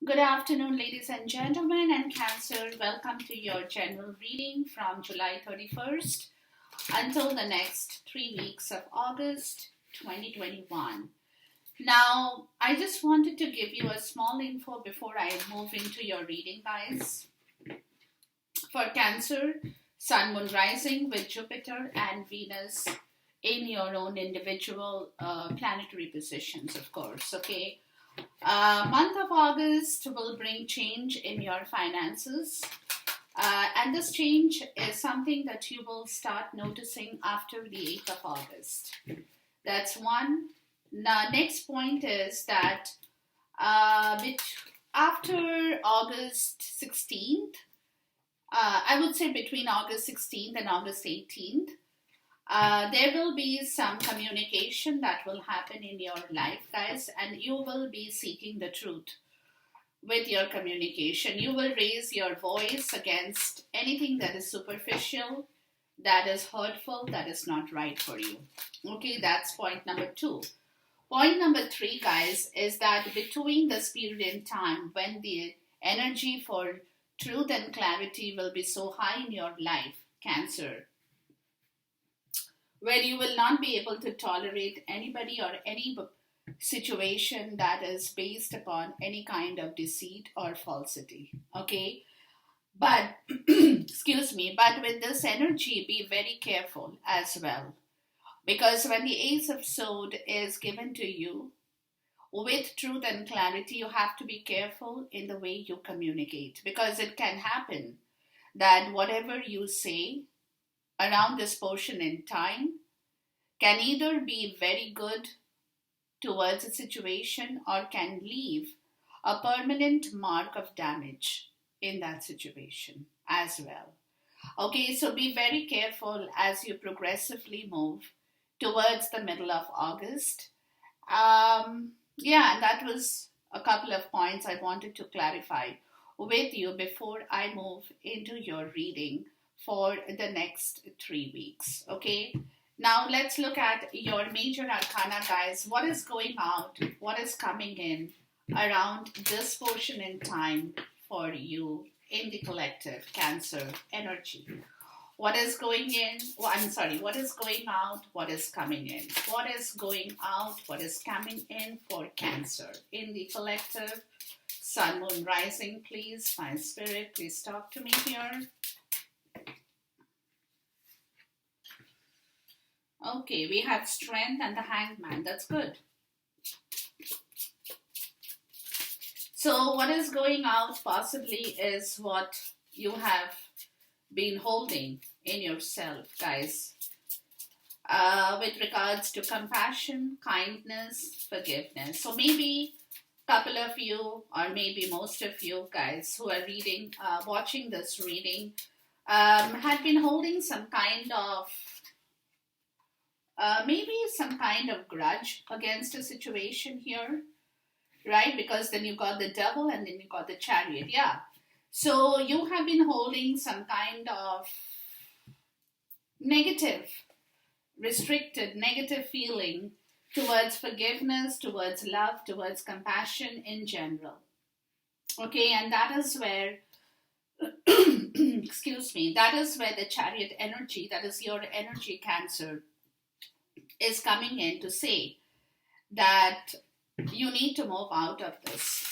Good afternoon, ladies and gentlemen, and Cancer. Welcome to your general reading from July 31st until the next 3 weeks of August 2021. Now, I just wanted to give you a small info before I move into your reading, guys. For Cancer, Sun, Moon, Rising with Jupiter and Venus in your own individual planetary positions, of course, okay? Month of August will bring change in your finances. And this change is something that you will start noticing after the 8th of August. That's one. Now, next point is that after August 16th, I would say between August 16th and August 18th, there will be some communication that will happen in your life, guys, and you will be seeking the truth with your communication. You will raise your voice against anything that is superficial, that is hurtful, that is not right for you. Okay, that's point number two. Point number three, guys, is that between this period in time when the energy for truth and clarity will be so high in your life, Cancer, where you will not be able to tolerate anybody or any situation that is based upon any kind of deceit or falsity. Okay, but excuse me, but with this energy, be very careful as well. Because when the Ace of Sword is given to you with truth and clarity, you have to be careful in the way you communicate. Because it can happen that whatever you say around this portion in time can either be very good towards a situation or can leave a permanent mark of damage in that situation as well. Okay, so be very careful as you progressively move towards the middle of August. Yeah, that was a couple of points I wanted to clarify with you before I move into your reading for the next 3 weeks. Okay, now let's look at your major arcana, guys. What is going out? What is coming in around this portion in time for you in the collective Cancer energy? What is going in? Well, I'm sorry, what is going out? What is coming in? What is going out? What is coming in for Cancer in the collective? Sun, Moon, Rising, please. My spirit, please talk to me here. Okay, we have Strength and the Hangman. That's good. So, what is going out possibly is what you have been holding in yourself, guys, with regards to compassion, kindness, forgiveness. So, maybe a couple of you, or maybe most of you guys who are reading, watching this reading, had been holding some kind of maybe some kind of grudge against a situation here, right? Because then you got the Devil and then you got the Chariot. Yeah. So you have been holding some kind of negative, restricted, negative feeling towards forgiveness, towards love, towards compassion in general. Okay, and that is where, excuse me, that is where the Chariot energy, that is your energy, Cancer, is coming in to say that you need to move out of this.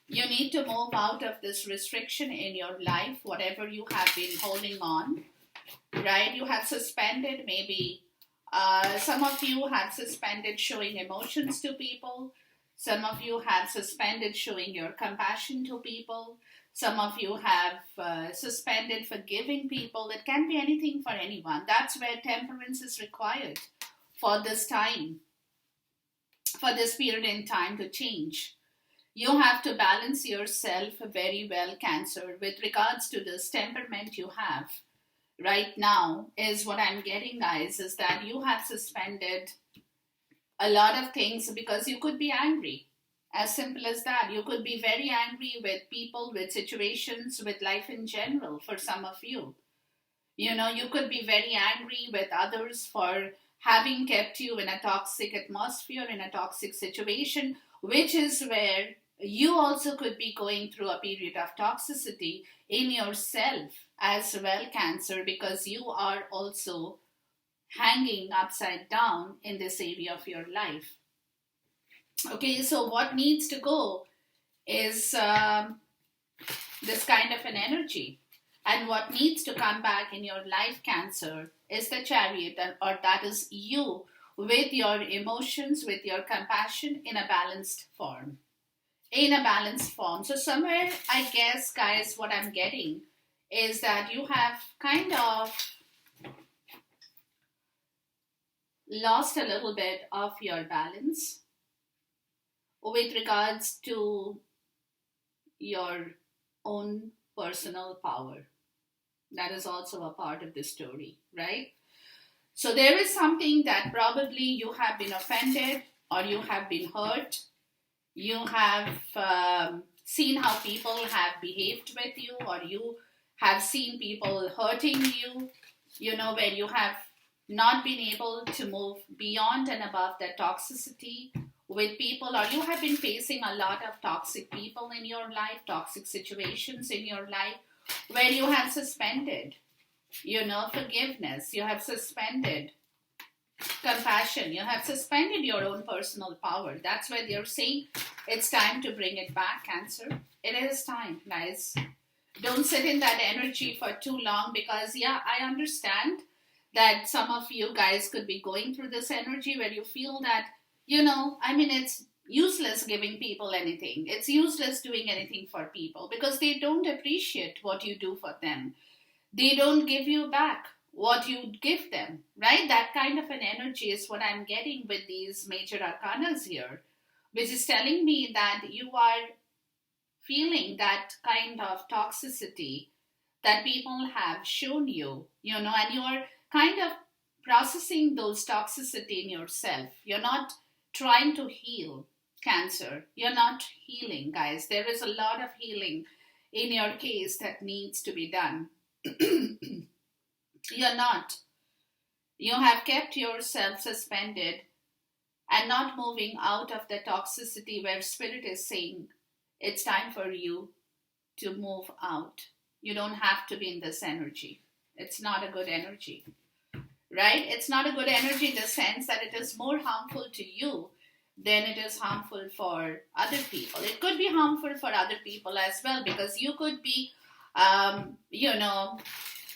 You need to move out of this restriction in your life, whatever you have been holding on, right? You have suspended, maybe some of you have suspended showing emotions to people. Some of you have suspended showing your compassion to people. Some of you have suspended forgiving people. It can be anything for anyone. That's where temperance is required for this time, for this period in time to change. You have to balance yourself very well, Cancer, with regards to this temperament you have right now. Is what I'm getting, guys, is that you have suspended a lot of things because you could be angry. As simple as that. You could be very angry with people, with situations, with life in general for some of you. You know, you could be very angry with others for having kept you in a toxic atmosphere, in a toxic situation, which is where you also could be going through a period of toxicity in yourself as well, Cancer, because you are also hanging upside down in this area of your life. Okay, so what needs to go is this kind of an energy. And what needs to come back in your life, Cancer, is the Chariot, or that is you with your emotions, with your compassion in a balanced form. In a balanced form. So, somewhere, I guess, guys, what I'm getting is that you have kind of lost a little bit of your balance with regards to your own personal power. That is also a part of the story, right? So there is something that probably you have been offended or you have been hurt. You have seen how people have behaved with you, or you have seen people hurting you, where you have not been able to move beyond and above that toxicity with people, or you have been facing a lot of toxic people in your life, toxic situations in your life, where you have suspended, forgiveness, you have suspended compassion, you have suspended your own personal power. That's why they're saying it's time to bring it back, Cancer. It is time, guys. Don't sit in that energy for too long, because, yeah, I understand that some of you guys could be going through this energy where you feel that, it's useless giving people anything. It's useless doing anything for people because they don't appreciate what you do for them. They don't give you back what you give them, right? That kind of an energy is what I'm getting with these major arcanas here, which is telling me that you are feeling that kind of toxicity that people have shown you, and you're kind of processing those toxicity in yourself. You're not trying to heal, Cancer. You're not healing, guys. There is a lot of healing in your case that needs to be done. You're not. You have kept yourself suspended and not moving out of the toxicity where Spirit is saying it's time for you to move out. You don't have to be in this energy. It's not a good energy, right? It's not a good energy in the sense that it is more harmful to you than it is harmful for other people. It could be harmful for other people as well, because you could be,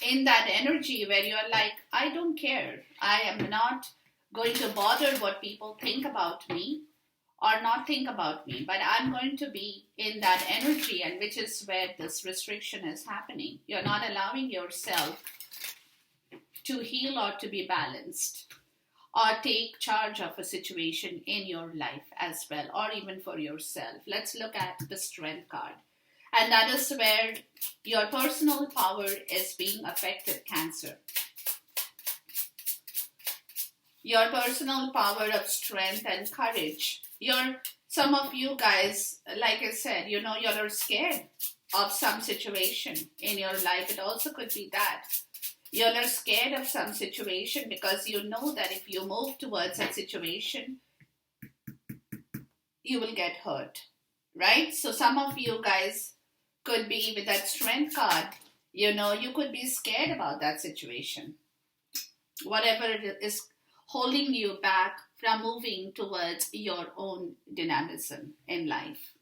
in that energy where you're like, I don't care. I am not going to bother what people think about me or not think about me, but I'm going to be in that energy, and which is where this restriction is happening. You're not allowing yourself to heal or to be balanced or take charge of a situation in your life as well, or even for yourself. Let's look at the Strength card. And that is where your personal power is being affected, Cancer. Your personal power of strength and courage. Some of you guys, like I said, you're scared of some situation in your life. It also could be that. You're scared of some situation because you know that if you move towards that situation, you will get hurt, right? So some of you guys could be with that Strength card, you could be scared about that situation. Whatever it is holding you back from moving towards your own dynamism in life.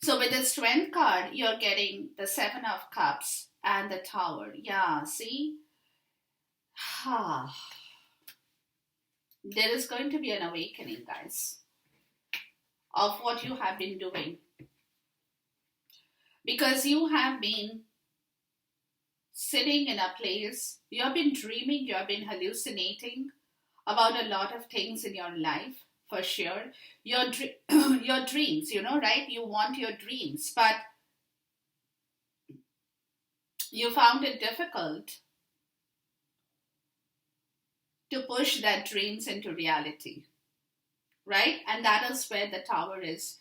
So with the Strength card, you're getting the Seven of Cups and the Tower. Yeah, see? There is going to be an awakening, guys, of what you have been doing. Because you have been sitting in a place, you have been dreaming, you have been hallucinating about a lot of things in your life, for sure. Your dreams, right? You want your dreams, but you found it difficult to push that dreams into reality, right? And that is where the Tower is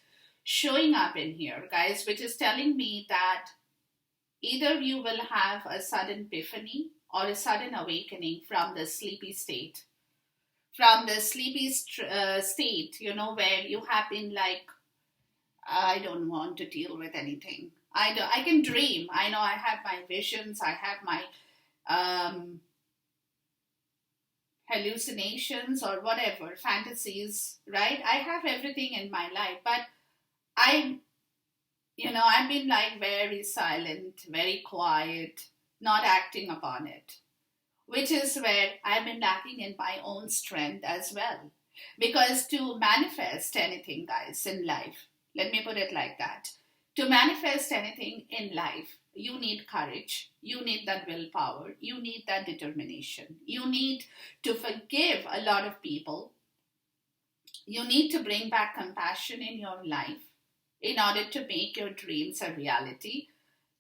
showing up in here, guys, which is telling me that either you will have a sudden epiphany or a sudden awakening from the sleepy state, from the sleepy state, where you have been like, I don't want to deal with anything. I can dream. I know I have my visions. I have my um, hallucinations or whatever, fantasies, right? I have everything in my life, but I, I've been like very silent, very quiet, not acting upon it, which is where I've been lacking in my own strength as well. Because to manifest anything, guys, in life, let me put it like that, to manifest anything in life, you need courage, you need that willpower, you need that determination, you need to forgive a lot of people, you need to bring back compassion in your life in order to make your dreams a reality.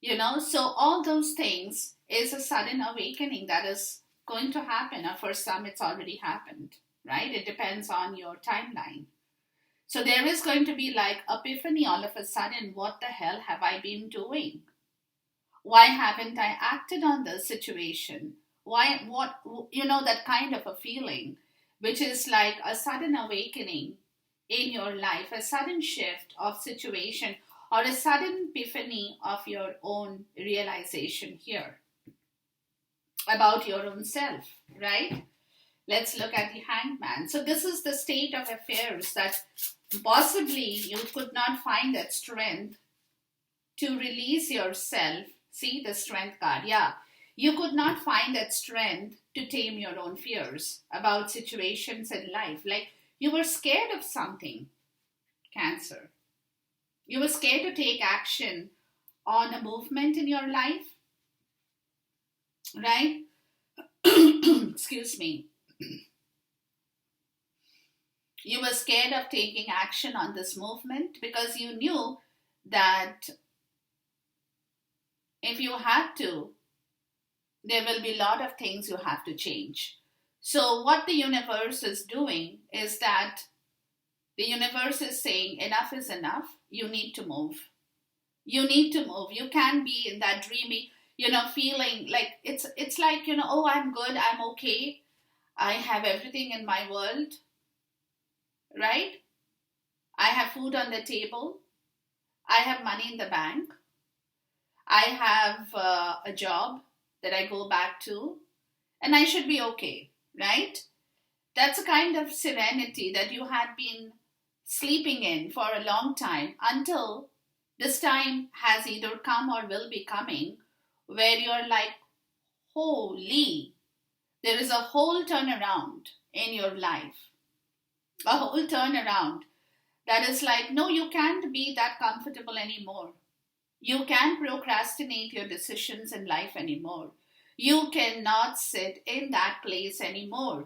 So all those things is a sudden awakening that is going to happen, or for some it's already happened, right? It depends on your timeline. So there is going to be like epiphany all of a sudden. What the hell have I been doing? Why haven't I acted on this situation? Why, what, that kind of a feeling, which is like a sudden awakening in your life, a sudden shift of situation, or a sudden epiphany of your own realization here about your own self, right? Let's look at the hangman. So, this is the state of affairs that possibly you could not find that strength to release yourself. See the strength card, yeah. You could not find that strength to tame your own fears about situations in life. Like you were scared of something, Cancer. You were scared to take action on a movement in your life, right? Excuse me. You were scared of taking action on this movement because you knew that if you had to, there will be a lot of things you have to change. So, what the universe is doing is that the universe is saying, enough is enough. You need to move. You need to move. You can't be in that dreamy, feeling like it's like, oh, I'm good, I'm okay. I have everything in my world, right? I have food on the table. I have money in the bank. I have a job that I go back to, and I should be okay, right? That's a kind of serenity that you had been sleeping in for a long time until this time has either come or will be coming where you're like, holy, there is a whole turnaround in your life, a whole turnaround that is like, no, you can't be that comfortable anymore. You can't procrastinate your decisions in life anymore. You cannot sit in that place anymore.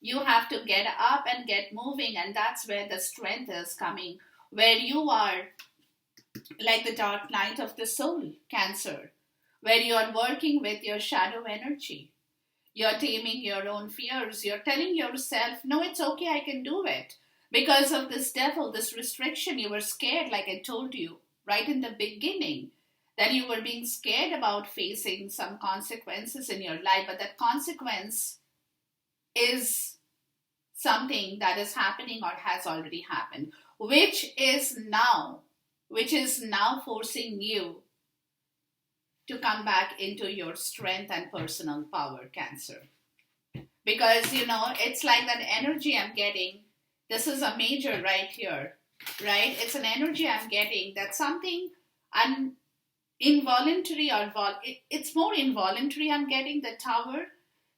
You have to get up and get moving, and that's where the strength is coming, where you are like the dark night of the soul, Cancer, where you are working with your shadow energy. You're taming your own fears. You're telling yourself, no, it's okay, I can do it. Because of this devil, this restriction, you were scared, like I told you right in the beginning, that you were being scared about facing some consequences in your life. But that consequence is something that is happening or has already happened, which is now forcing you to come back into your strength and personal power, Cancer. Because, it's like that energy I'm getting. This is a major right here, right? It's an energy I'm getting that something involuntary or it's more involuntary. I'm getting the Tower.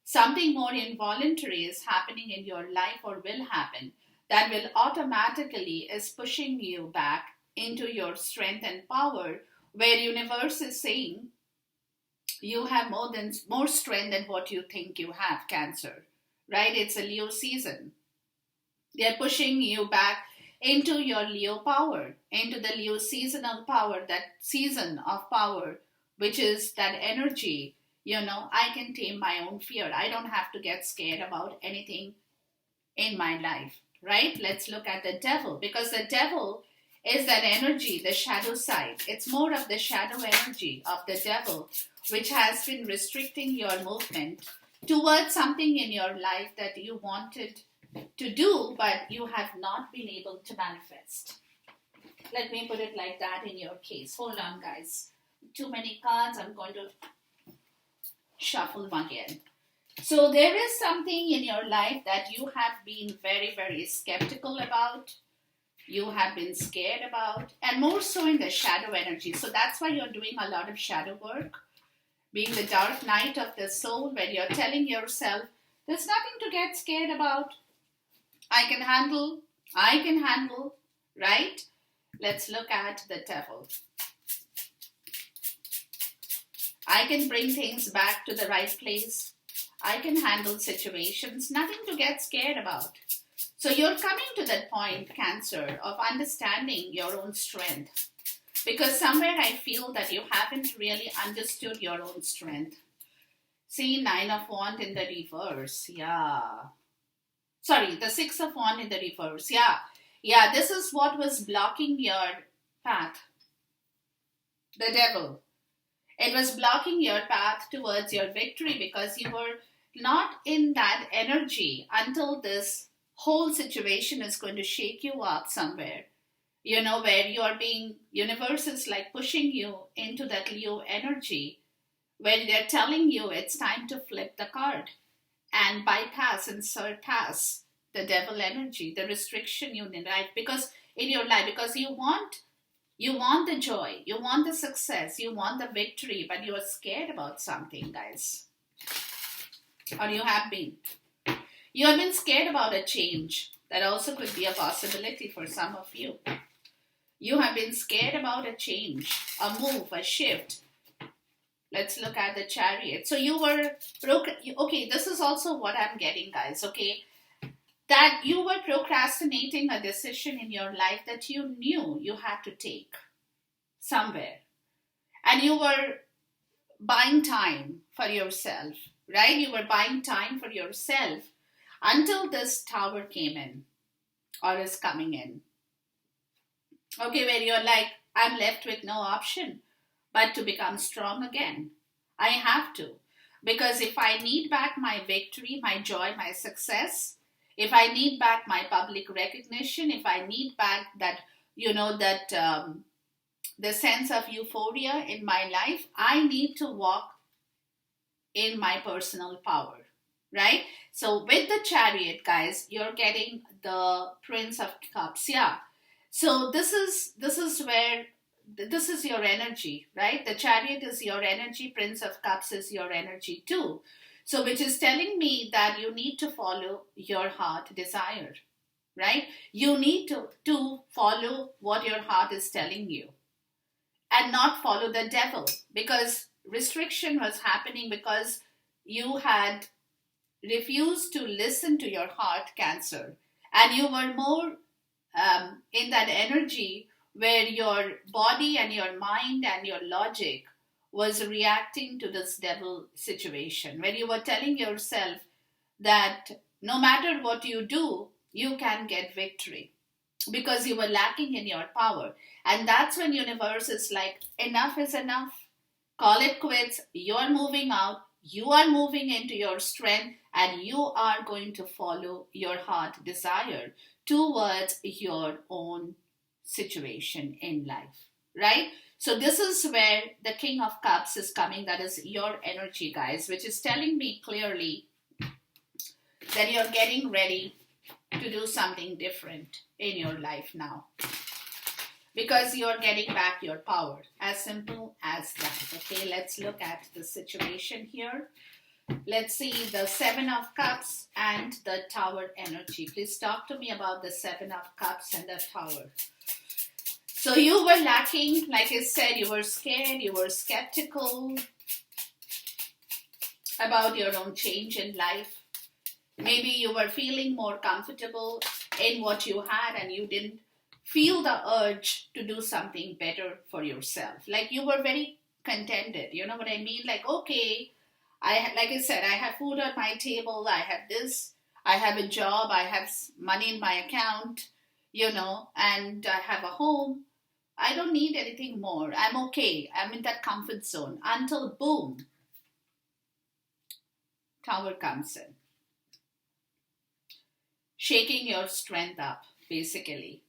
Something more involuntary is happening in your life or will happen that will automatically is pushing you back into your strength and power, where universe is saying you have more strength than what you think you have, Cancer, right? It's a Leo season. They're pushing you back into your Leo power, into the Leo seasonal power, that season of power, which is that energy. I can tame my own fear. I don't have to get scared about anything in my life, right? Let's look at the devil, because the devil is that energy, the shadow side. It's more of the shadow energy of the devil, which has been restricting your movement towards something in your life that you wanted to do, but you have not been able to manifest. Let me put it like that in your case. Hold on, guys. Too many cards. I'm going to shuffle them again. So there is something in your life that you have been very, very skeptical about. You have been scared about, and more so in the shadow energy. So that's why you're doing a lot of shadow work, being the dark night of the soul, where you're telling yourself, there's nothing to get scared about. I can handle, right? Let's look at the devil. I can bring things back to the right place. I can handle situations, nothing to get scared about. So you're coming to that point, Cancer, of understanding your own strength. Because somewhere I feel that you haven't really understood your own strength. See, 9 of Wands in the reverse. Yeah. Sorry, the 6 of Wands in the reverse. Yeah. Yeah, this is what was blocking your path. The devil. It was blocking your path towards your victory because you were not in that energy until this whole situation is going to shake you up somewhere. You know, where you are being, universe is like pushing you into that Leo energy, where they're telling you it's time to flip the card and bypass and surpass the devil energy, the restriction you need, right? Because in your life, because you want the joy, you want the success, you want the victory, but you are scared about something, guys. Or you have been. You have been scared about a change. That also could be a possibility for some of you. You have been scared about a change, a move, a shift. Let's look at the Chariot. So you were, okay, this is also what I'm getting, guys, okay? That you were procrastinating a decision in your life that you knew you had to take somewhere. And you were buying time for yourself, right? You were buying time for yourself until this Tower came in or is coming in. Okay, where you're like, I'm left with no option but to become strong again. I have to. Because if I need back my victory, my joy, my success, if I need back my public recognition, if I need back that, the sense of euphoria in my life, I need to walk in my personal power, right? So with the Chariot, guys, you're getting the Prince of Cups. Yeah. So this is where this is your energy, right? The Chariot is your energy. Prince of Cups is your energy too. So which is telling me that you need to follow your heart desire, right? You need to follow what your heart is telling you and not follow the devil, because restriction was happening because you had refused to listen to your heart, Cancer, and you were more in that energy where your body and your mind and your logic was reacting to this devil situation, where you were telling yourself that no matter what you do, you can get victory because you were lacking in your power. And that's when universe is like, enough is enough. Call it quits. You're moving out. You are moving into your strength and you are going to follow your heart desire towards your own situation in life, right? So this is where the King of Cups is coming. That is your energy, guys, which is telling me clearly that you're getting ready to do something different in your life now, because you're getting back your power. As simple as that. Okay, let's look at the situation here. Let's see the 7 of Cups and the Tower energy. Please talk to me about the 7 of Cups and the Tower. So you were lacking, like I said, you were scared, you were skeptical about your own change in life. Maybe you were feeling more comfortable in what you had and you didn't feel the urge to do something better for yourself. Like you were very contented. You know what I mean? Like, okay, like I said, I have food on my table. I have this. I have a job. I have money in my account, and I have a home. I don't need anything more. I'm okay. I'm in that comfort zone until boom, Tower comes in. shaking your strength up, basically,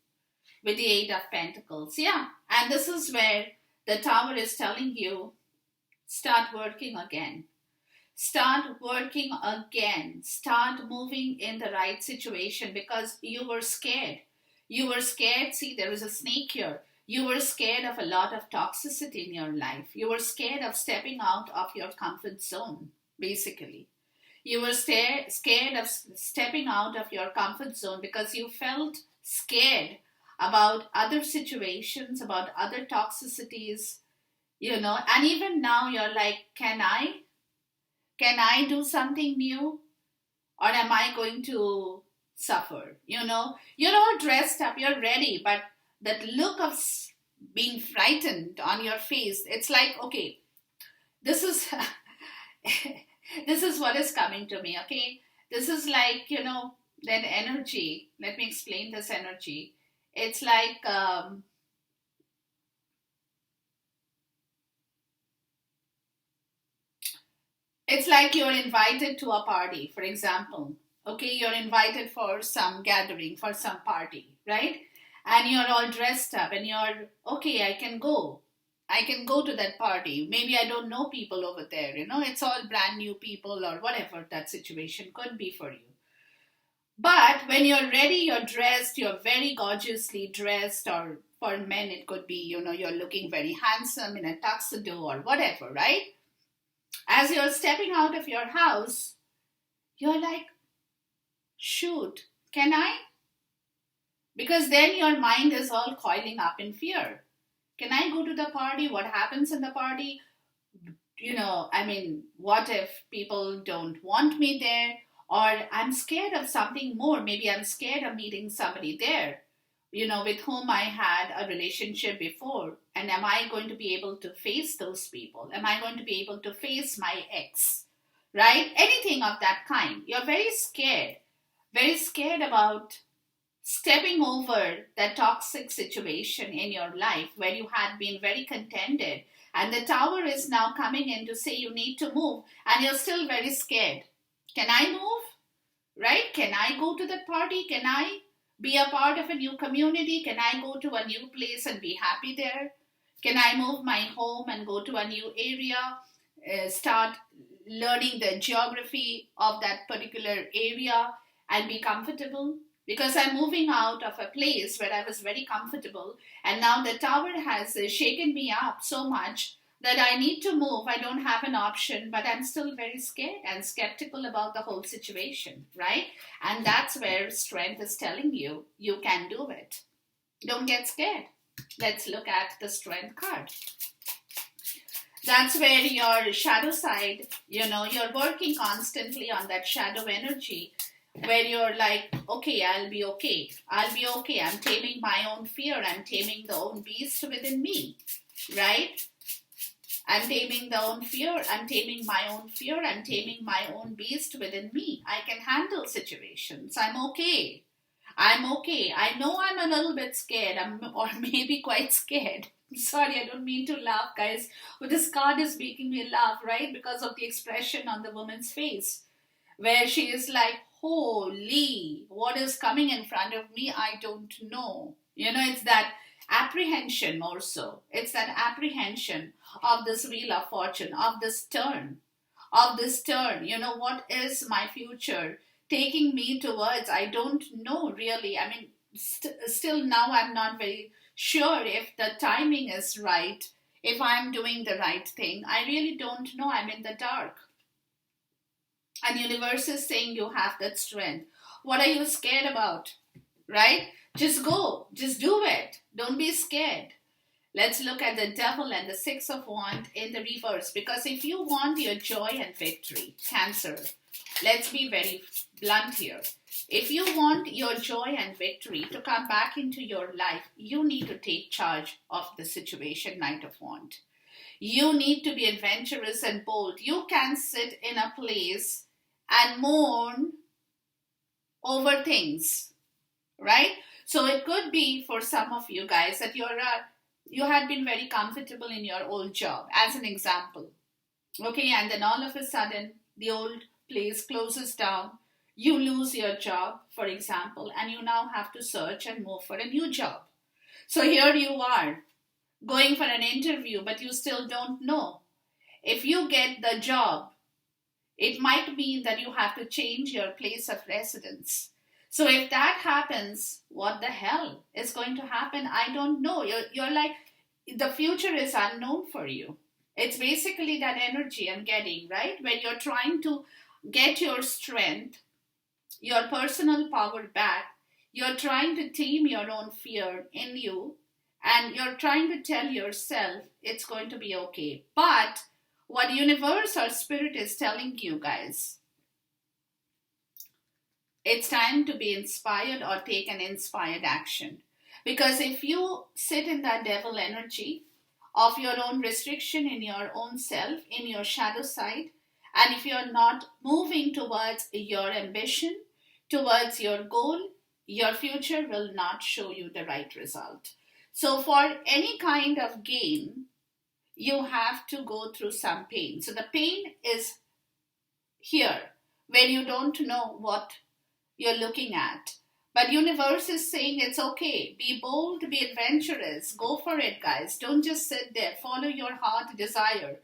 with the Eight of Pentacles. Yeah, and this is where the Tower is telling you, start working again. Start working again. Start moving in the right situation because you were scared. You were scared. See, there is a snake here. You were scared of a lot of toxicity in your life. You were scared of stepping out of your comfort zone, basically. You were scared of stepping out of your comfort zone because you felt scared about other situations, about other toxicities, and even now you're like, can I do something new? Or am I going to suffer? You're all dressed up, you're ready, but that look of being frightened on your face, it's like, okay, this is this is what is coming to me, okay? This is like, that energy. Let me explain this energy. It's like, it's like you're invited to a party, for example. Okay, you're invited for some gathering, for some party, right? And you're all dressed up and you're, okay, I can go. I can go to that party. Maybe I don't know people over there, it's all brand new people or whatever that situation could be for you. But when you're ready, you're dressed, you're very gorgeously dressed, or for men, it could be, you're looking very handsome in a tuxedo or whatever, right? As you're stepping out of your house, you're like, shoot, can I? Because then your mind is all coiling up in fear. Can I go to the party? What happens in the party? What if people don't want me there? Or I'm scared of something more. Maybe I'm scared of meeting somebody there, with whom I had a relationship before. And am I going to be able to face those people? Am I going to be able to face my ex? Right? Anything of that kind. You're very scared about stepping over that toxic situation in your life where you had been very contented. And the Tower is now coming in to say you need to move, and you're still very scared. Can I move? Right? Can I go to that party? Can I be a part of a new community? Can I go to a new place and be happy there? Can I move my home and go to a new area? Start learning the geography of that particular area and be comfortable? Because I'm moving out of a place where I was very comfortable, and now the Tower has shaken me up so much that I need to move. I don't have an option, but I'm still very scared and skeptical about the whole situation, right? And that's where Strength is telling you, you can do it. Don't get scared. Let's look at the Strength card. That's where your shadow side, you're working constantly on that shadow energy where you're like, okay, I'll be okay. I'll be okay. I'm taming my own fear. I'm taming the own beast within me, right? I'm taming the own fear. I'm taming my own fear. I'm taming my own beast within me. I can handle situations. I'm okay. I'm okay. I know I'm a little bit scared, or maybe quite scared. Sorry, I don't mean to laugh, guys, but this card is making me laugh, right? Because of the expression on the woman's face, where she is like, holy, what is coming in front of me? I don't know. It's that apprehension more so. It's that apprehension of this wheel of fortune, of this turn. What is my future taking me towards? I don't know really. Still now I'm not very sure if the timing is right, if I'm doing the right thing. I really don't know. I'm in the dark. And universe is saying you have that strength. What are you scared about? Right? Just go. Just do it. Don't be scared. Let's look at the Devil and the Six of Wands in the reverse. Because if you want your joy and victory, Cancer, let's be very blunt here. If you want your joy and victory to come back into your life, you need to take charge of the situation, Knight of Wands. You need to be adventurous and bold. You can't sit in a place and mourn over things, right? So it could be for some of you guys that you had been very comfortable in your old job, as an example. Okay, and then all of a sudden, the old place closes down. You lose your job, for example, and you now have to search and move for a new job. So here you are going for an interview, but you still don't know. If you get the job, it might mean that you have to change your place of residence. So if that happens, what the hell is going to happen? I don't know. You're like, the future is unknown for you. It's basically that energy I'm getting, right? When you're trying to get your strength, your personal power back, you're trying to tame your own fear in you, and you're trying to tell yourself it's going to be okay. But what universe or spirit is telling you guys, it's time to be inspired or take an inspired action. Because if you sit in that devil energy of your own restriction in your own self, in your shadow side, and if you're not moving towards your ambition, towards your goal, your future will not show you the right result. So, for any kind of gain, you have to go through some pain. So, the pain is here where you don't know what you're looking at. But universe is saying it's okay. Be bold, be adventurous. Go for it, guys. Don't just sit there. Follow your heart desire.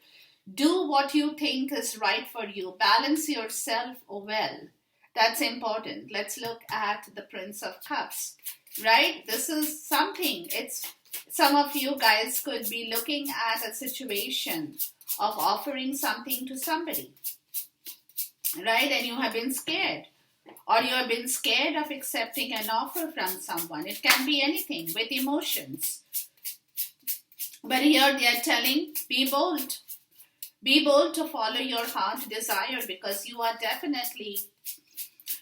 Do what you think is right for you. Balance yourself well. That's important. Let's look at the Prince of Cups. Right? This is something. It's some of you guys could be looking at a situation of offering something to somebody. Right? And you have been scared. Or you have been scared of accepting an offer from someone. It can be anything with emotions. But here they are telling, be bold. Be bold to follow your heart desire, because you are definitely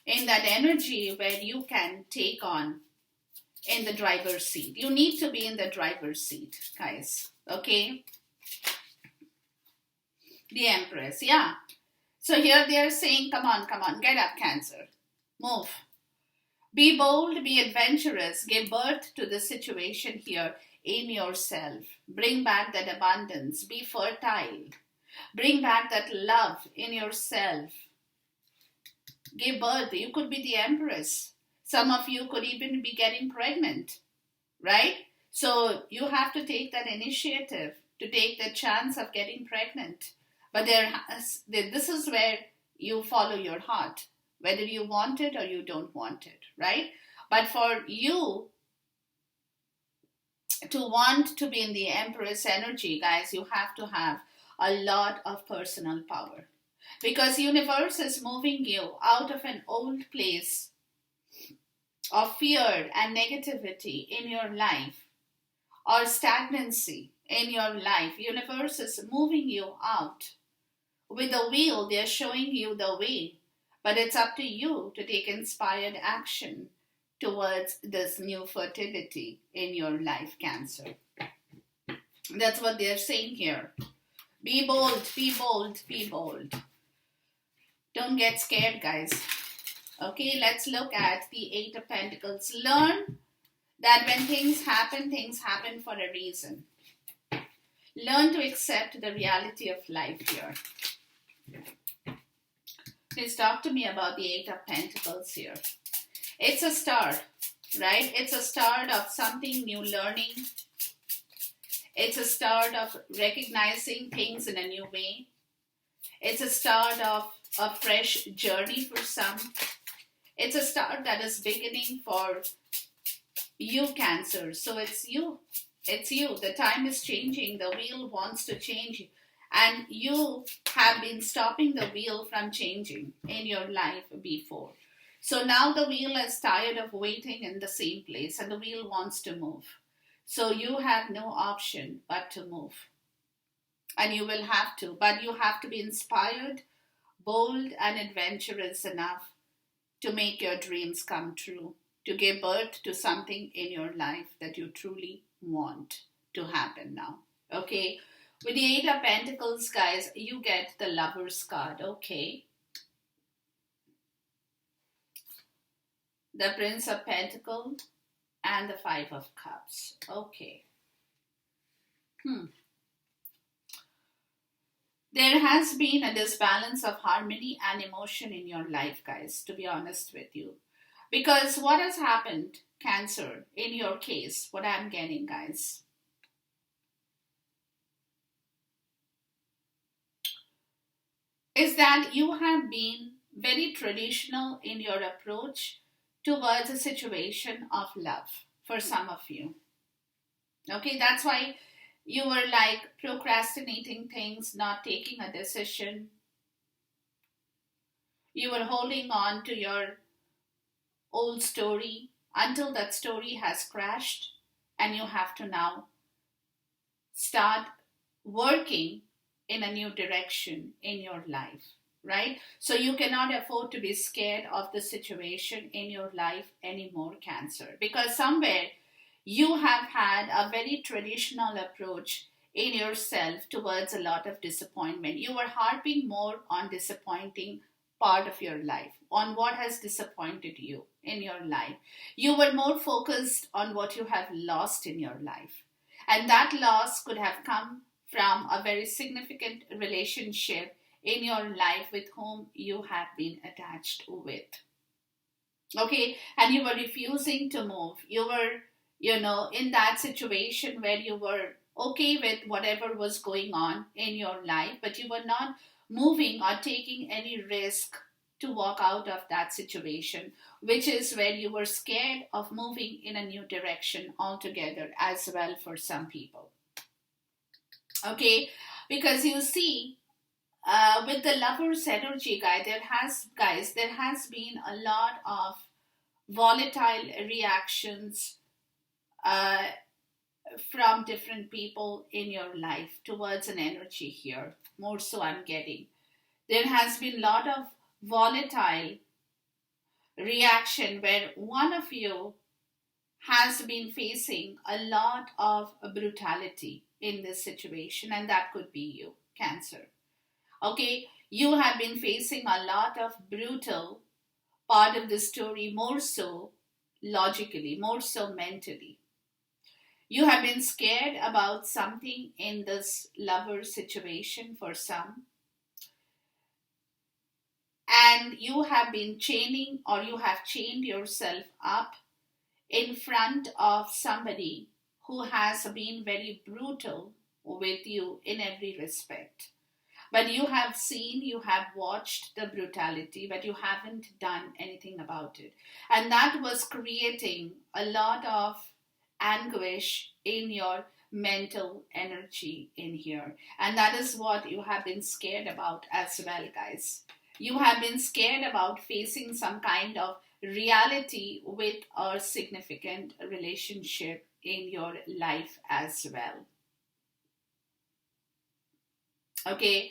in that energy where you can take on in the driver's seat. You need to be in the driver's seat, guys. Okay? The Empress, yeah. So here they are saying, come on, get up, Cancer. Move. Be bold, be adventurous. Give birth to the situation here in yourself. Bring back that abundance. Be fertile. Bring back that love in yourself. Give birth. You could be the Empress. Some of you could even be getting pregnant, right? So you have to take that initiative to take the chance of getting pregnant. But this is where you follow your heart, whether you want it or you don't want it, right? But for you to want to be in the Empress energy, guys, you have to have a lot of personal power. Because universe is moving you out of an old place of fear and negativity in your life, or stagnancy in your life. Universe is moving you out. With the wheel, they're showing you the way. But it's up to you to take inspired action towards this new fertility in your life, Cancer. That's what they're saying here. Be bold, be bold, be bold. Don't get scared, guys. Okay, let's look at the Eight of Pentacles. Learn that when things happen for a reason. Learn to accept the reality of life here. Please talk to me about the Eight of Pentacles here. It's a start, right? It's a start of something new, learning. It's a start of recognizing things in a new way. It's a start of a fresh journey for some. It's a start that is beginning for you, Cancer. So it's you. It's you. The time is changing. The wheel wants to change. And you have been stopping the wheel from changing in your life before. So now the wheel is tired of waiting in the same place and the wheel wants to move. So you have no option but to move. And you will have to. But you have to be inspired, bold, and adventurous enough to make your dreams come true. To give birth to something in your life that you truly want to happen now. Okay? With the Eight of Pentacles, guys, you get the Lover's card. Okay? The Prince of Pentacles and the Five of Cups. Okay. There has been a disbalance of harmony and emotion in your life, guys, to be honest with you. Because what has happened, Cancer, in your case, what I'm getting, guys, is that you have been very traditional in your approach towards a situation of love for some of you. Okay, that's why you were like procrastinating things, not taking a decision. You were holding on to your old story until that story has crashed, and you have to now start working in a new direction in your life, right? So you cannot afford to be scared of the situation in your life anymore, Cancer, because somewhere you have had a very traditional approach in yourself towards a lot of disappointment. You were harping more on disappointing part of your life, on what has disappointed you in your life. You were more focused on what you have lost in your life. And that loss could have come from a very significant relationship in your life with whom you have been attached with. Okay, and you were refusing to move. You were, in that situation where you were okay with whatever was going on in your life, but you were not moving or taking any risk to walk out of that situation, which is where you were scared of moving in a new direction altogether as well for some people. Okay, because you see, with the lover's energy, there has been a lot of volatile reactions uh, from different people in your life towards an energy here. More so, I'm getting. There has been a lot of volatile reaction where one of you has been facing a lot of brutality in this situation, and that could be you, Cancer. Okay, you have been facing a lot of brutal part of the story, more so logically, more so mentally. You have been scared about something in this lover situation for some, and you have been chaining or you have chained yourself up in front of somebody who has been very brutal with you in every respect. But you have seen, you have watched the brutality, but you haven't done anything about it. And that was creating a lot of anguish in your mental energy in here. And that is what you have been scared about as well, guys. You have been scared about facing some kind of reality with a significant relationship in your life as well. Okay,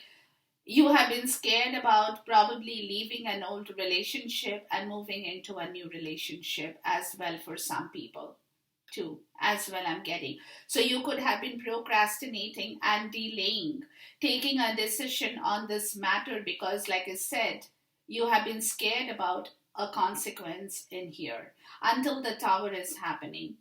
you have been scared about probably leaving an old relationship and moving into a new relationship as well for some people too, as well, I'm getting. So you could have been procrastinating and delaying taking a decision on this matter because, like I said, you have been scared about a consequence in here until the tower is happening.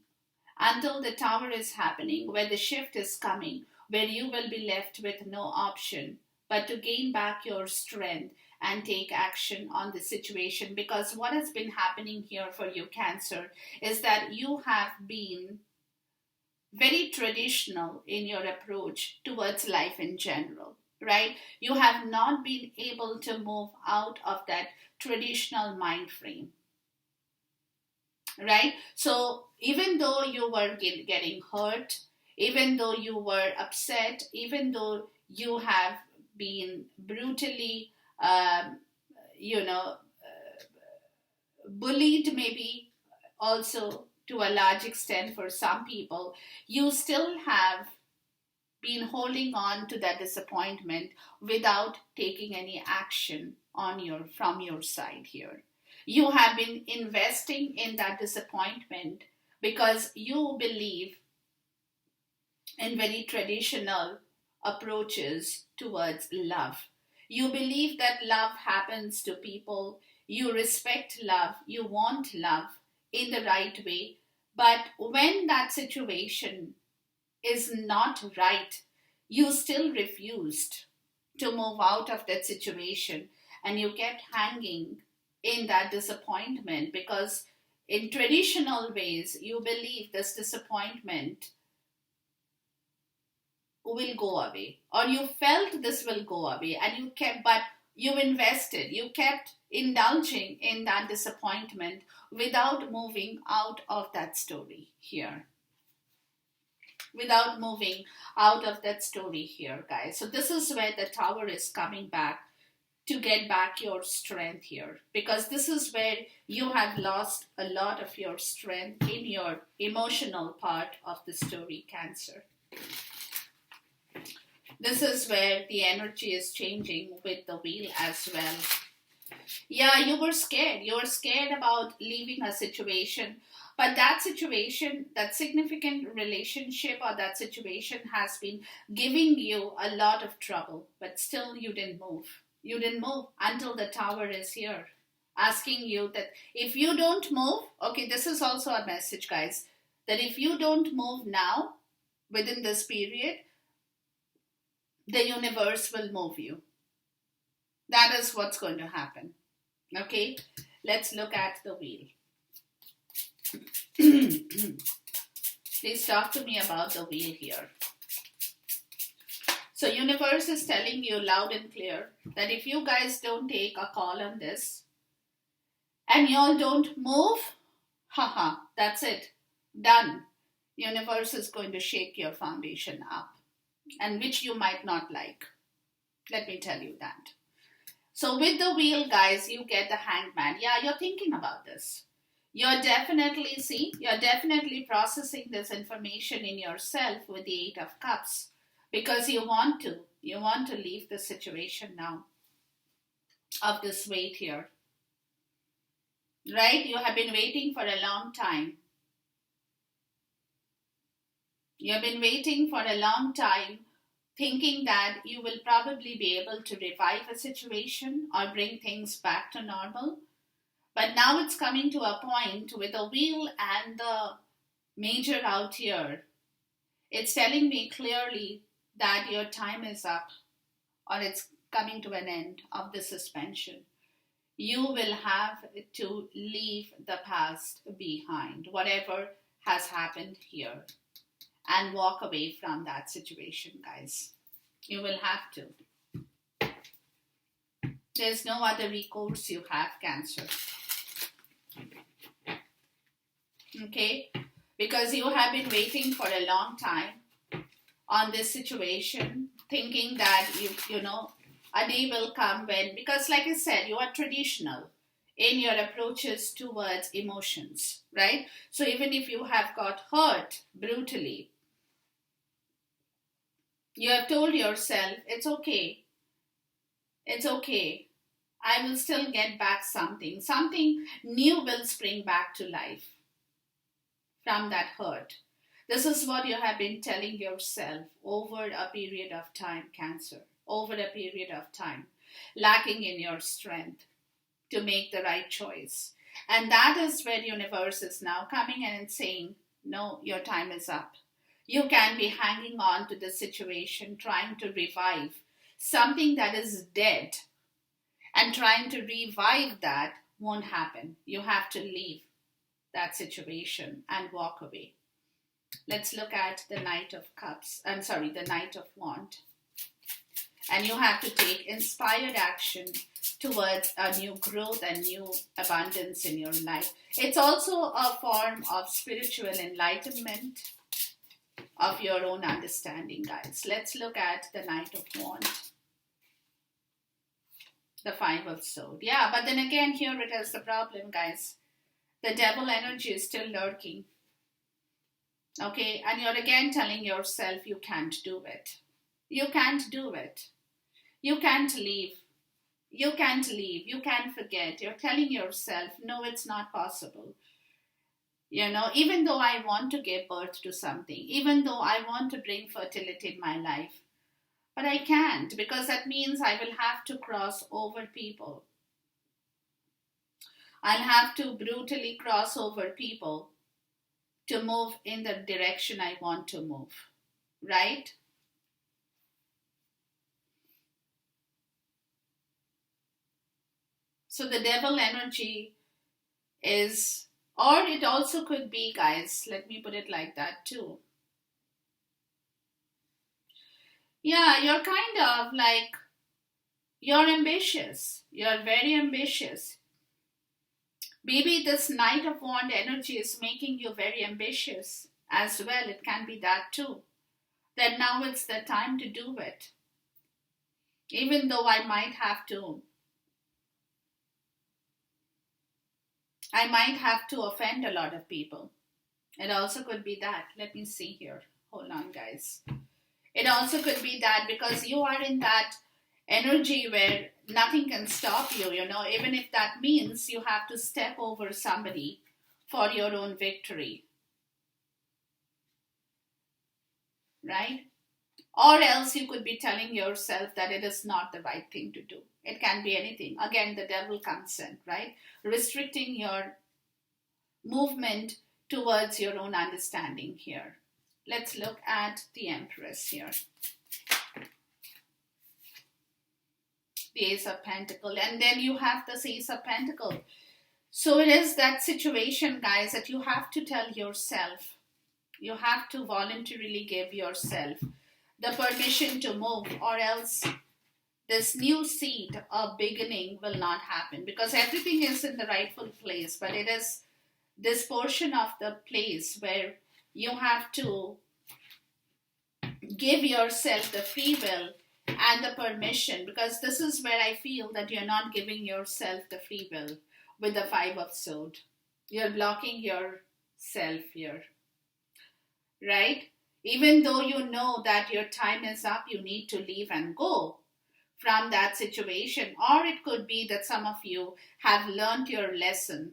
Until the tower is happening, where the shift is coming, where you will be left with no option but to gain back your strength and take action on the situation. Because what has been happening here for you, Cancer, is that you have been very traditional in your approach towards life in general, right? You have not been able to move out of that traditional mind frame, right? So even though you were getting hurt, even though you were upset, even though you have been brutally, um, you know, bullied, maybe also to a large extent for some people, you still have been holding on to that disappointment without taking any action on your from your side here. You have been investing in that disappointment because you believe in very traditional approaches towards love. You believe that love happens to people, you respect love, you want love in the right way. But when that situation is not right, you still refused. to move out of that situation, and you kept hanging in that disappointment because in traditional ways you believe this disappointment will go away, or you felt this will go away, and you kept, but you invested, you kept indulging in that disappointment without moving out of that story here, without moving out of that story here, guys. So this is where the Tower is coming back to get back your strength here, because this is where you have lost a lot of your strength in your emotional part of the story, Cancer. This is where the energy is changing with the Wheel as well. Yeah, you were scared. You were scared about leaving a situation, but that situation, that significant relationship or that situation has been giving you a lot of trouble, but still you didn't move. You didn't move until the Tower is here, asking you that if you don't move, okay, this is also a message, guys, that if you don't move now within this period, the universe will move you. That is what's going to happen. Okay, let's look at the Wheel. Please talk to me about the Wheel here. So universe is telling you loud and clear that if you guys don't take a call on this and y'all don't move, haha, that's it, done. Universe is going to shake your foundation up, and which you might not like. Let me tell you that. So with the Wheel, guys, you get the Hangman. Yeah, you're thinking about this. You're definitely processing this information in yourself with the Eight of Cups, because you want to leave the situation now of this weight here. Right? You have been waiting for a long time. You have been waiting for a long time, thinking that you will probably be able to revive a situation or bring things back to normal. But now it's coming to a point with the Wheel and the Major out here. It's telling me clearly that your time is up, or it's coming to an end of the suspension. You will have to leave the past behind, whatever has happened here, and walk away from that situation, guys. You will have to. There's no other recourse you have, Cancer. Okay? Because you have been waiting for a long time on this situation, thinking that you know a day will come when, because like I said, you are traditional in your approaches towards emotions, right? So even if you have got hurt brutally, you have told yourself, it's okay, I will still get back something new will spring back to life from that hurt. This is what you have been telling yourself over a period of time, Cancer. Over a period of time, lacking in your strength to make the right choice. And that is where universe is now coming in and saying, no, your time is up. You can be hanging on to the situation, trying to revive something that is dead, and trying to revive that won't happen. You have to leave that situation and walk away. Let's look at the Knight of Cups. The Knight of Wands. And you have to take inspired action towards a new growth and new abundance in your life. It's also a form of spiritual enlightenment of your own understanding, guys. Let's look at the Knight of Wands. The Five of Swords. Yeah, but then again, here it is the problem, guys. The devil energy is still lurking. Okay, and you're again telling yourself you can't do it. You can't do it. You can't leave. You can't leave. You can't forget. You're telling yourself, no, it's not possible. You know, even though I want to give birth to something, even though I want to bring fertility in my life, but I can't, because that means I will have to cross over people. I'll have to brutally cross over people to move in the direction I want to move, right? So the devil energy is, or it also could be, guys, let me put it like that too. Yeah, you're kind of like, you're ambitious. You're very ambitious. Maybe this Knight of Wand energy is making you very ambitious as well. It can be that too. That now it's the time to do it. Even though I might have to offend a lot of people. It also could be that. Let me see here. Hold on, guys. It also could be that because you are in that energy where nothing can stop you, even if that means you have to step over somebody for your own victory. Right? Or else you could be telling yourself that it is not the right thing to do. It can be anything. Again, the devil comes in, right? Restricting your movement towards your own understanding here. Let's look at the Empress here. The Ace of Pentacles. And then you have this Ace of Pentacles. So it is that situation, guys, that you have to tell yourself. You have to voluntarily give yourself the permission to move, or else this new seed of beginning will not happen, because everything is in the rightful place, but it is this portion of the place where you have to give yourself the free will and the permission, because this is where I feel that you're not giving yourself the free will with the Five of Swords. You're blocking yourself here, right? Even though you know that your time is up, you need to leave and go from that situation. Or it could be that some of you have learned your lesson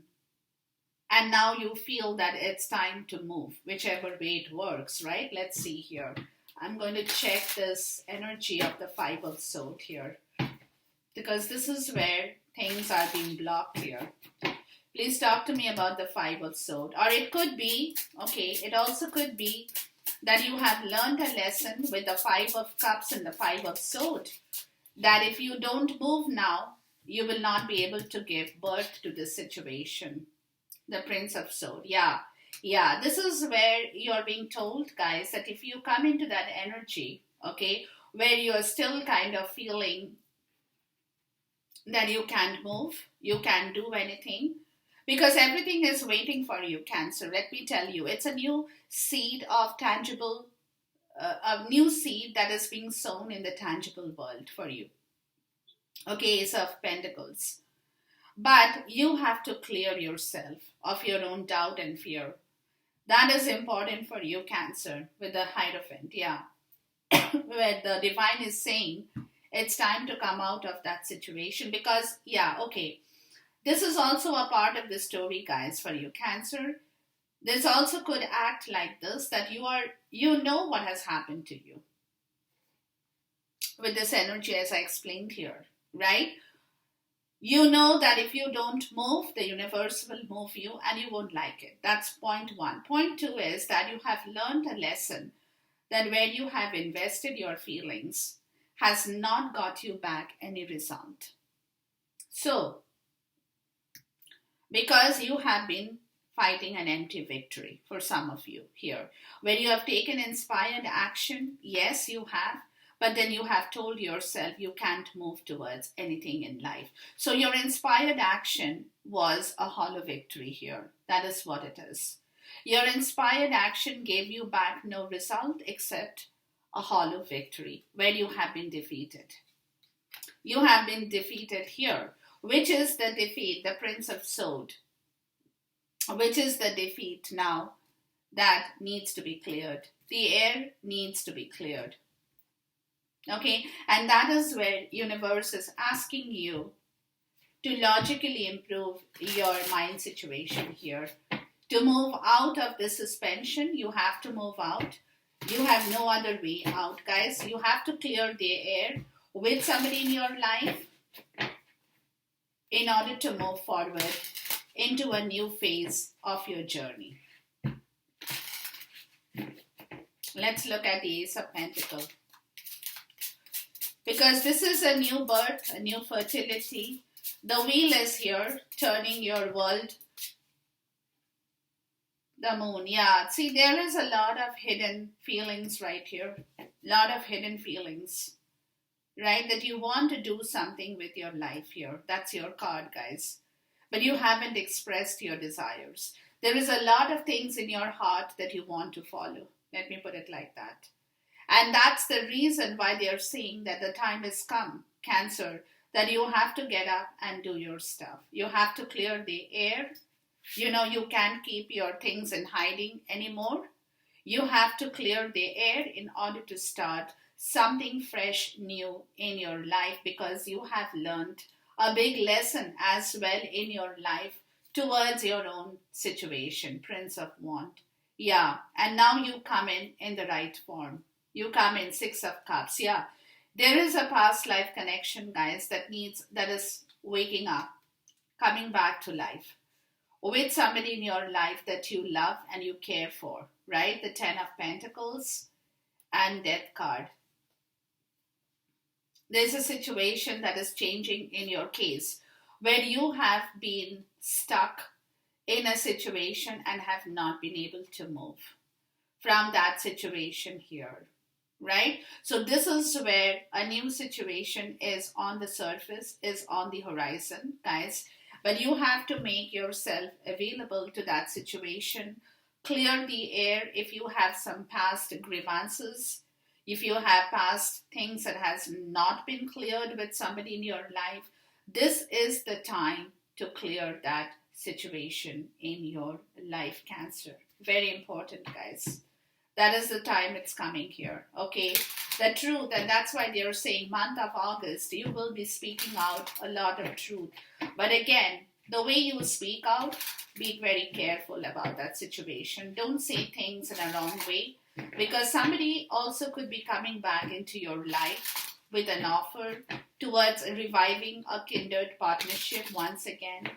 and now you feel that it's time to move, whichever way it works, right? Let's see here. I'm going to check this energy of the Five of Swords here, because this is where things are being blocked here. Please talk to me about the Five of Swords. Or it could be, it also could be that you have learned a lesson with the Five of Cups and the Five of Swords, that if you don't move now, you will not be able to give birth to this situation. The Prince of Swords. Yeah, this is where you're being told, guys, that if you come into that energy, where you're still kind of feeling that you can't move, you can't do anything, because everything is waiting for you, Cancer. Let me tell you, it's a new seed of tangible, a new seed that is being sown in the tangible world for you. Ace of Pentacles. But you have to clear yourself of your own doubt and fear. That is important for you, Cancer, with the Hierophant, where the Divine is saying it's time to come out of that situation, because, this is also a part of the story, guys, for you, Cancer. This also could act like this, that you know what has happened to you with this energy, as I explained here, right? You know that if you don't move, the universe will move you and you won't like it. That's point one. Point two is that you have learned a lesson that where you have invested your feelings has not got you back any result. So, because you have been fighting an empty victory for some of you here, where you have taken inspired action, yes, you have, but then you have told yourself you can't move towards anything in life. So your inspired action was a hollow victory here. That is what it is. Your inspired action gave you back no result except a hollow victory where you have been defeated. You have been defeated here, which is the defeat, the Prince of Swords, which is the defeat now that needs to be cleared. The air needs to be cleared. And that is where universe is asking you to logically improve your mind situation here. To move out of this suspension, you have to move out. You have no other way out, guys. You have to clear the air with somebody in your life in order to move forward into a new phase of your journey. Let's look at the Ace of Pentacles. Because this is a new birth, a new fertility. The wheel is here, turning your world. The moon, yeah. See, there is a lot of hidden feelings right here. Lot of hidden feelings, right? That you want to do something with your life here. That's your card, guys. But you haven't expressed your desires. There is a lot of things in your heart that you want to follow. Let me put it like that. And that's the reason why they're saying that the time has come, Cancer, that you have to get up and do your stuff. You have to clear the air. You can't keep your things in hiding anymore. You have to clear the air in order to start something fresh, new in your life, because you have learned a big lesson as well in your life towards your own situation. Prince of Wand. Yeah, and now you come in the right form. You come in Six of Cups. Yeah, there is a past life connection, guys, that is waking up, coming back to life with somebody in your life that you love and you care for, right? The Ten of Pentacles and Death card. There's a situation that is changing in your case where you have been stuck in a situation and have not been able to move from that situation here, right? So this is where a new situation is on the surface, is on the horizon, guys. But you have to make yourself available to that situation. Clear the air if you have some past grievances, if you have past things that has not been cleared with somebody in your life. This is the time to clear that situation in your life, Cancer. Very important, guys. That is the time it's coming here. Okay, the truth, and that's why they're saying month of August, you will be speaking out a lot of truth. But again, the way you speak out, be very careful about that situation. Don't say things in a wrong way, because somebody also could be coming back into your life with an offer towards reviving a kindred partnership once again.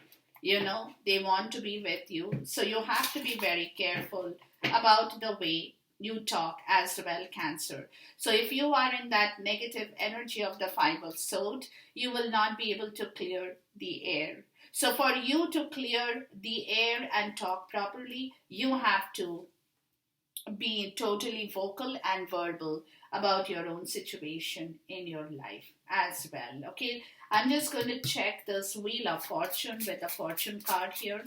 They want to be with you. So you have to be very careful about the way you talk as well, Cancer. So if you are in that negative energy of the Five of Swords, you will not be able to clear the air. So for you to clear the air and talk properly, you have to be totally vocal and verbal about your own situation in your life as well. Okay, I'm just going to check this Wheel of Fortune with the Fortune card here.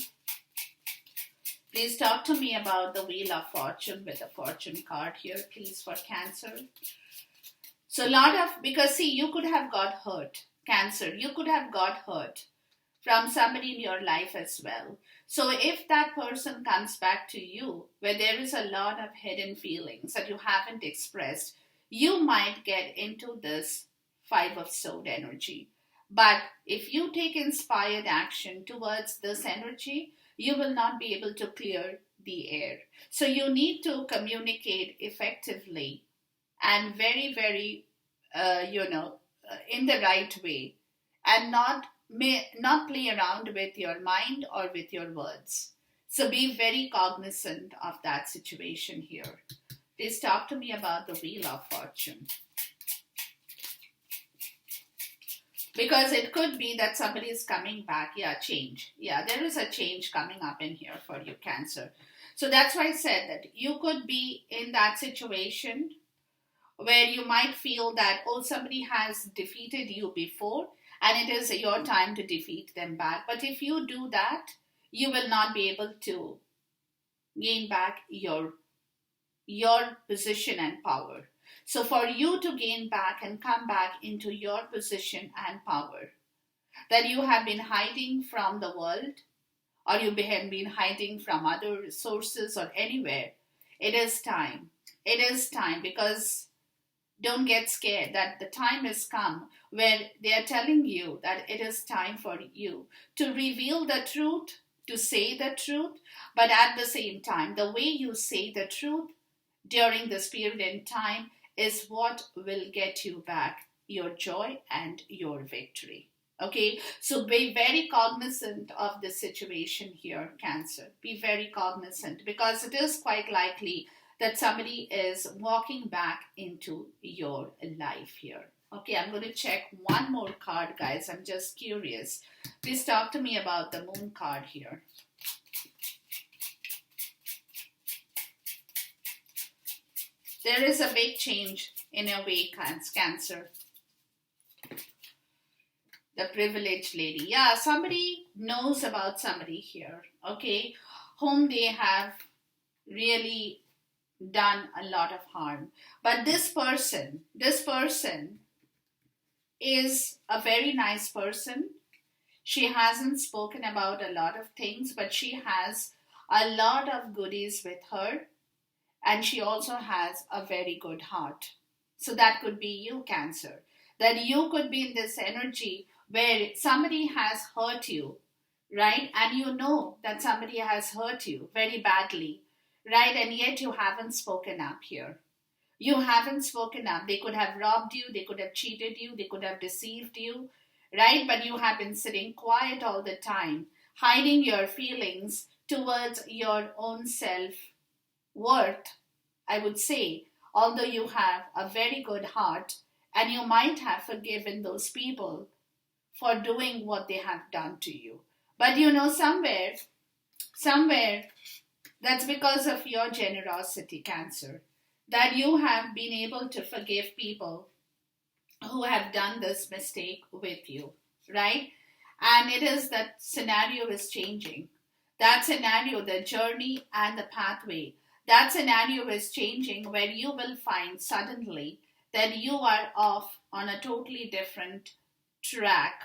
Please talk to me about the Wheel of Fortune with the Fortune card here, please, for Cancer. So because see, you could have got hurt, Cancer. You could have got hurt from somebody in your life as well. So if that person comes back to you where there is a lot of hidden feelings that you haven't expressed, you might get into this Five of Swords energy. But if you take inspired action towards this energy, you will not be able to clear the air. So you need to communicate effectively and very, very, in the right way, and not play around with your mind or with your words. So be very cognizant of that situation here. Please talk to me about the Wheel of Fortune. Because it could be that somebody is coming back. Yeah, change. Yeah, there is a change coming up in here for you, Cancer. So that's why I said that you could be in that situation where you might feel that, oh, somebody has defeated you before and it is your time to defeat them back. But if you do that, you will not be able to gain back your position and power. So for you to gain back and come back into your position and power that you have been hiding from the world, or you have been hiding from other sources or anywhere, it is time. It is time, because don't get scared that the time has come where they are telling you that it is time for you to reveal the truth, to say the truth, but at the same time, the way you say the truth during this period in time is what will get you back your joy and your victory. Okay, so be very cognizant of the situation here, Cancer. Be very cognizant, because it is quite likely that somebody is walking back into your life here. Okay, I'm going to check one more card, guys. I'm just curious. Please talk to me about the moon card here. There is a big change in your way, Cancer. The privileged lady. Yeah, somebody knows about somebody here, okay, whom they have really done a lot of harm. But this person is a very nice person. She hasn't spoken about a lot of things, but she has a lot of goodies with her, and she also has a very good heart. So that could be you, Cancer. That you could be in this energy where somebody has hurt you, right? And you know that somebody has hurt you very badly, right? And yet you haven't spoken up here. You haven't spoken up. They could have robbed you, they could have cheated you, they could have deceived you, right? But you have been sitting quiet all the time, hiding your feelings towards your own self worth, I would say, although you have a very good heart and you might have forgiven those people for doing what they have done to you. But you know, somewhere, that's because of your generosity, Cancer, that you have been able to forgive people who have done this mistake with you, right? And it is that scenario is changing. That scenario, the journey and the pathway, that scenario is changing where you will find suddenly that you are off on a totally different track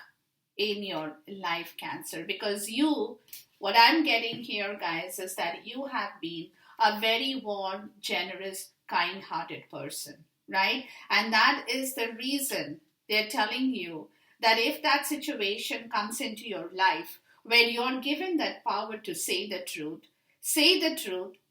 in your life, Cancer. Because you, what I'm getting here, guys, is that you have been a very warm, generous, kind hearted person, right? And that is the reason they're telling you that if that situation comes into your life where you're given that power to say the truth,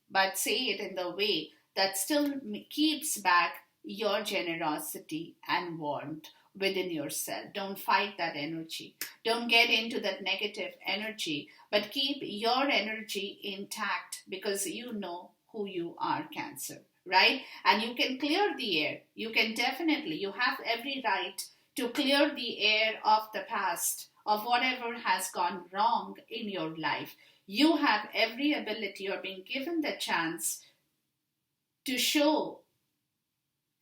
but say it in the way that still keeps back your generosity and warmth within yourself. Don't fight that energy. Don't get into that negative energy, but keep your energy intact because you know who you are, Cancer, right? And you can clear the air. You have every right to clear the air of the past, of whatever has gone wrong in your life. You have every ability, you're being given the chance to show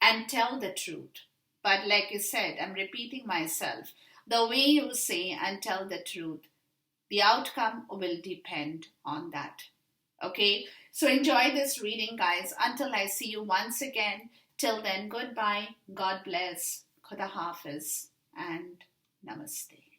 and tell the truth. But like you said, I'm repeating myself, the way you say and tell the truth, the outcome will depend on that. Okay, so enjoy this reading, guys. Until I see you once again, till then, goodbye, God bless, Khuda Hafiz, and Namaste.